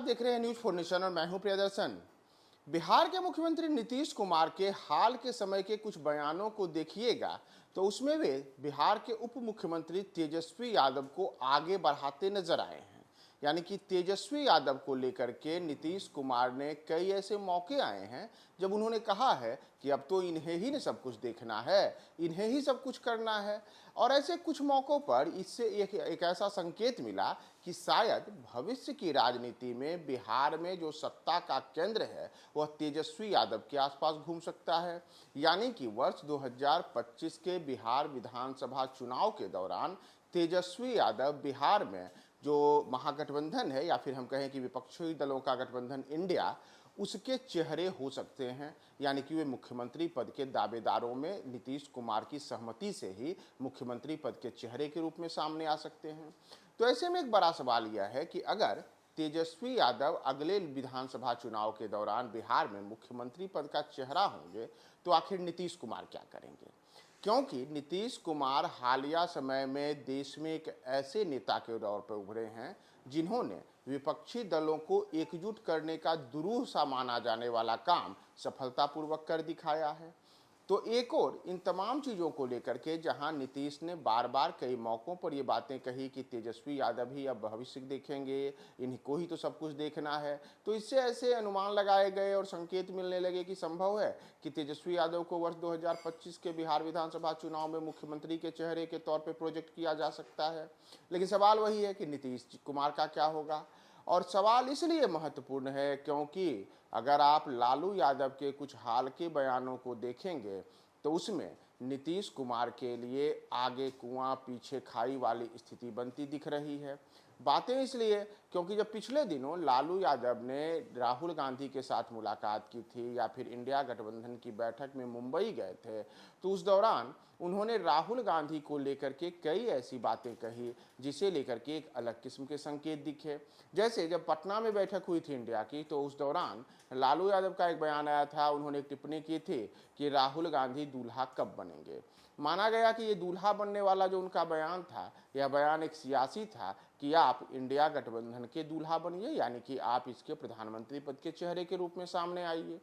देख रहे हैं न्यूज फॉर नेशन और मैं हूं प्रियदर्शन। बिहार के मुख्यमंत्री नीतीश कुमार के हाल के समय के कुछ बयानों को देखिएगा तो उसमें वे बिहार के उप मुख्यमंत्री तेजस्वी यादव को आगे बढ़ाते नजर आए हैं। यानी कि तेजस्वी यादव को लेकर के नीतीश कुमार ने कई ऐसे मौके आए हैं जब उन्होंने कहा है कि अब तो इन्हें ही ने सब कुछ देखना है, इन्हें ही सब कुछ करना है। और ऐसे कुछ मौक़ों पर इससे एक ऐसा संकेत मिला कि शायद भविष्य की राजनीति में बिहार में जो सत्ता का केंद्र है वह तेजस्वी यादव के आसपास घूम सकता है। यानी कि वर्ष 2025 के बिहार विधानसभा चुनाव के दौरान तेजस्वी यादव बिहार में जो महागठबंधन है या फिर हम कहें कि विपक्षी दलों का गठबंधन इंडिया, उसके चेहरे हो सकते हैं। यानी कि वे मुख्यमंत्री पद के दावेदारों में नीतीश कुमार की सहमति से ही मुख्यमंत्री पद के चेहरे के रूप में सामने आ सकते हैं। तो ऐसे में एक बड़ा सवाल यह है कि अगर तेजस्वी यादव अगले विधानसभा चुनाव के दौरान बिहार में मुख्यमंत्री पद का चेहरा होंगे तो आखिर नीतीश कुमार क्या करेंगे? क्योंकि नीतीश कुमार हालिया समय में देश में एक ऐसे नेता के तौर पर उभरे हैं जिन्होंने विपक्षी दलों को एकजुट करने का दुरूह सा माना जाने वाला काम सफलतापूर्वक कर दिखाया है। तो एक और इन तमाम चीज़ों को लेकर के जहां नीतीश ने बार बार कई मौक़ों पर ये बातें कही कि तेजस्वी यादव ही अब भविष्य देखेंगे, इन्हीं को ही तो सब कुछ देखना है, तो इससे ऐसे अनुमान लगाए गए और संकेत मिलने लगे कि संभव है कि तेजस्वी यादव को वर्ष 2025 के बिहार विधानसभा चुनाव में मुख्यमंत्री के चेहरे के तौर पर प्रोजेक्ट किया जा सकता है। लेकिन सवाल वही है कि नीतीश कुमार का क्या होगा। और सवाल इसलिए महत्वपूर्ण है क्योंकि अगर आप लालू यादव के कुछ हाल के बयानों को देखेंगे तो उसमें नीतीश कुमार के लिए आगे कुआं पीछे खाई वाली स्थिति बनती दिख रही है। बातें इसलिए क्योंकि जब पिछले दिनों लालू यादव ने राहुल गांधी के साथ मुलाकात की थी या फिर इंडिया गठबंधन की बैठक में मुंबई गए थे तो उस दौरान उन्होंने राहुल गांधी को लेकर के कई ऐसी बातें कही जिसे लेकर के एक अलग किस्म के संकेत दिखे। जैसे जब पटना में बैठक हुई थी इंडिया की तो उस दौरान लालू यादव का एक बयान आया था, उन्होंने एक टिप्पणी की थी कि राहुल गांधी दूल्हा कब बनेंगे। माना गया कि ये दूल्हा बनने वाला जो उनका बयान था, यह बयान एक सियासी था कि आप इंडिया गठबंधन के दूल्हा बनिए, यानी कि आप इसके प्रधानमंत्री पद के चेहरे के रूप में सामने आइए।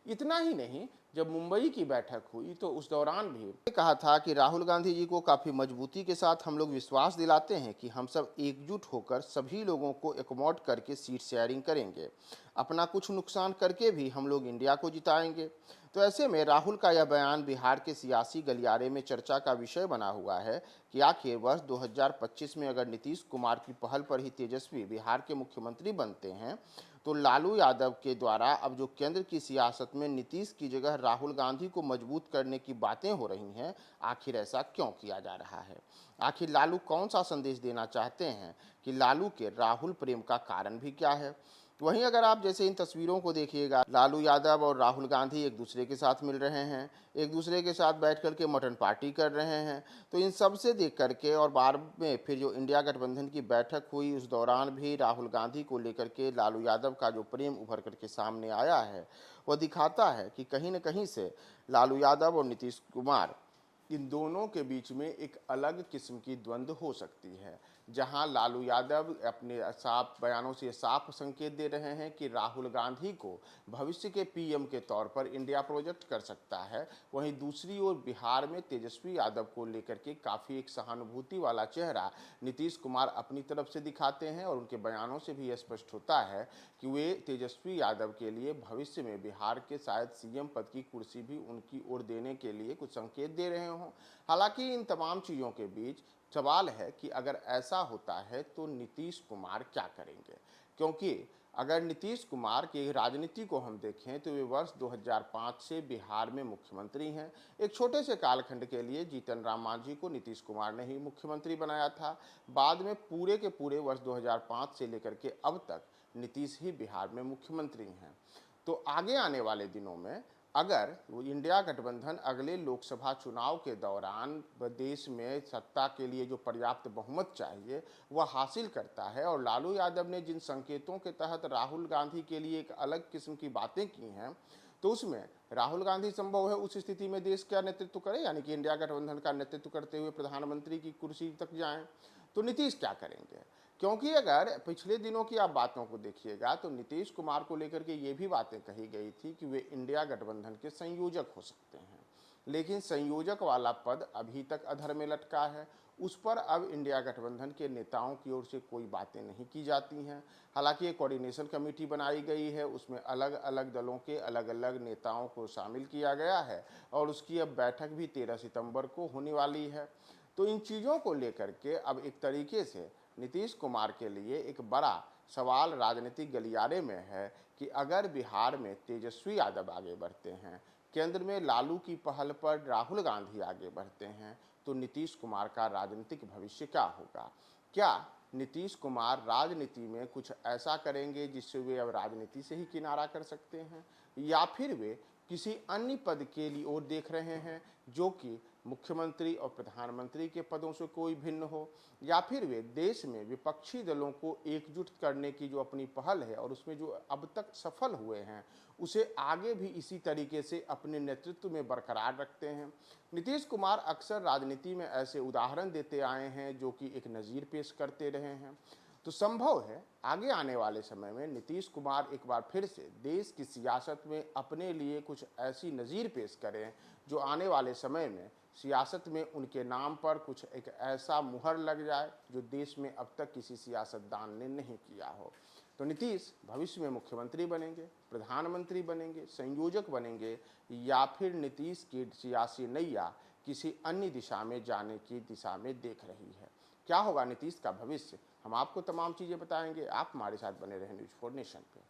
इतना ही नहीं, जब मुंबई की बैठक हुई तो उस दौरान भी कहा था कि राहुल गांधी जी को काफ़ी मजबूती के साथ हम लोग विश्वास दिलाते हैं कि हम सब एकजुट होकर सभी लोगों को एकमोट करके सीट शेयरिंग करेंगे, अपना कुछ नुकसान करके भी हम लोग इंडिया को जिताएंगे। तो ऐसे में राहुल का यह बयान बिहार के सियासी गलियारे में चर्चा का विषय बना हुआ है कि आखिर वर्ष 2025 में अगर नीतीश कुमार की पहल पर ही तेजस्वी बिहार के मुख्यमंत्री बनते हैं तो लालू यादव के द्वारा अब जो केंद्र की सियासत में नीतीश की जगह राहुल गांधी को मजबूत करने की बातें हो रही हैं, आखिर ऐसा क्यों किया जा रहा है? आखिर लालू कौन सा संदेश देना चाहते हैं कि लालू के राहुल प्रेम का कारण भी क्या है? वहीं अगर आप जैसे इन तस्वीरों को देखिएगा, लालू यादव और राहुल गांधी एक दूसरे के साथ मिल रहे हैं, एक दूसरे के साथ बैठ करके मटन पार्टी कर रहे हैं। तो इन सब से देख करके और बाद में फिर जो इंडिया गठबंधन की बैठक हुई उस दौरान भी राहुल गांधी को लेकर के लालू यादव का जो प्रेम उभर करके सामने आया है वह दिखाता है कि कहीं न कहीं से लालू यादव और नीतीश कुमार इन दोनों के बीच में एक अलग किस्म की द्वंद्व हो सकती है, जहां लालू यादव अपने साफ बयानों से साफ संकेत दे रहे हैं कि राहुल गांधी को भविष्य के पीएम के तौर पर इंडिया प्रोजेक्ट कर सकता है। वहीं दूसरी ओर बिहार में तेजस्वी यादव को लेकर के काफ़ी एक सहानुभूति वाला चेहरा नीतीश कुमार अपनी तरफ से दिखाते हैं और उनके बयानों से भी स्पष्ट होता है कि वे तेजस्वी यादव के लिए भविष्य में बिहार के शायद सीएम पद की कुर्सी भी उनकी ओर देने के लिए कुछ संकेत दे रहे हों। हालांकि इन तमाम चीज़ों के बीच सवाल है कि अगर ऐसा होता है तो नीतीश कुमार क्या करेंगे? क्योंकि अगर नीतीश कुमार की राजनीति को हम देखें तो वे वर्ष 2005 से बिहार में मुख्यमंत्री हैं। एक छोटे से कालखंड के लिए जीतन राम मांझी को नीतीश कुमार ने ही मुख्यमंत्री बनाया था। बाद में पूरे के पूरे वर्ष 2005 से लेकर के अब तक नीतीश ही बिहार में मुख्यमंत्री हैं। तो आगे आने वाले दिनों में अगर वो इंडिया गठबंधन अगले लोकसभा चुनाव के दौरान देश में सत्ता के लिए जो पर्याप्त बहुमत चाहिए वह हासिल करता है और लालू यादव ने जिन संकेतों के तहत राहुल गांधी के लिए एक अलग किस्म की बातें की हैं तो उसमें राहुल गांधी संभव है उस स्थिति में देश का नेतृत्व करें, यानी कि इंडिया गठबंधन का नेतृत्व करते हुए प्रधानमंत्री की कुर्सी तक जाएं। तो नीतीश क्या करेंगे? क्योंकि अगर पिछले दिनों की आप बातों को देखिएगा तो नीतीश कुमार को लेकर के ये भी बातें कही गई थी कि वे इंडिया गठबंधन के संयोजक हो सकते हैं, लेकिन संयोजक वाला पद अभी तक अधर में लटका है। उस पर अब इंडिया गठबंधन के नेताओं की ओर से कोई बातें नहीं की जाती हैं। हालांकि एक कोऑर्डिनेशन कमेटी बनाई गई है, उसमें अलग अलग दलों के अलग अलग नेताओं को शामिल किया गया है और उसकी अब बैठक भी 13 सितंबर को होने वाली है। तो इन चीज़ों को लेकर के अब एक तरीके से नीतीश कुमार के लिए एक बड़ा सवाल राजनीतिक गलियारे में है कि अगर बिहार में तेजस्वी यादव आगे बढ़ते हैं, केंद्र में लालू की पहल पर राहुल गांधी आगे बढ़ते हैं, तो नीतीश कुमार का राजनीतिक भविष्य क्या होगा? क्या नीतीश कुमार राजनीति में कुछ ऐसा करेंगे जिससे वे अब राजनीति से ही किनारा कर सकते हैं, या फिर वे किसी अन्य पद के लिए ओर देख रहे हैं जो कि मुख्यमंत्री और प्रधानमंत्री के पदों से कोई भिन्न हो, या फिर वे देश में विपक्षी दलों को एकजुट करने की जो अपनी पहल है और उसमें जो अब तक सफल हुए हैं उसे आगे भी इसी तरीके से अपने नेतृत्व में बरकरार रखते हैं। नीतीश कुमार अक्सर राजनीति में ऐसे उदाहरण देते आए हैं जो कि एक नज़ीर पेश करते रहे हैं। तो संभव है आगे आने वाले समय में नीतीश कुमार एक बार फिर से देश की सियासत में अपने लिए कुछ ऐसी नज़ीर पेश करें जो आने वाले समय में सियासत में उनके नाम पर कुछ एक ऐसा मुहर लग जाए जो देश में अब तक किसी सियासतदान ने नहीं किया हो। तो नीतीश भविष्य में मुख्यमंत्री बनेंगे, प्रधानमंत्री बनेंगे, संयोजक बनेंगे, या फिर नीतीश की सियासी नैया किसी अन्य दिशा में जाने की दिशा में देख रही है? क्या होगा नीतीश का भविष्य, हम आपको तमाम चीज़ें बताएंगे। आप हमारे साथ बने रहें न्यूज़ 4 नेशन पे।